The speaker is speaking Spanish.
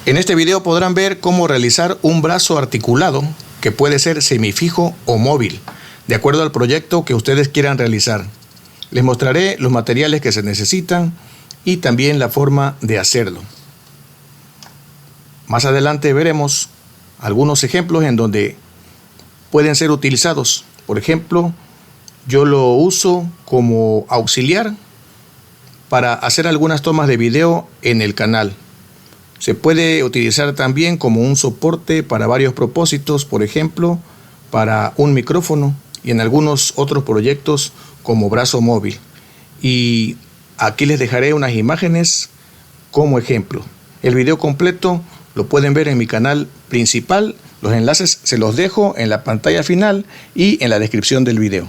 En este video podrán ver cómo realizar un brazo articulado que puede ser semifijo o móvil, de acuerdo al proyecto que ustedes quieran realizar. Les mostraré los materiales que se necesitan y también la forma de hacerlo. Más adelante veremos algunos ejemplos en donde pueden ser utilizados. Por ejemplo, yo lo uso como auxiliar para hacer algunas tomas de video en el canal. Se puede utilizar también como un soporte para varios propósitos, por ejemplo, para un micrófono y en algunos otros proyectos como brazo móvil. Y aquí les dejaré unas imágenes como ejemplo. El video completo lo pueden ver en mi canal principal. Los enlaces se los dejo en la pantalla final y en la descripción del video.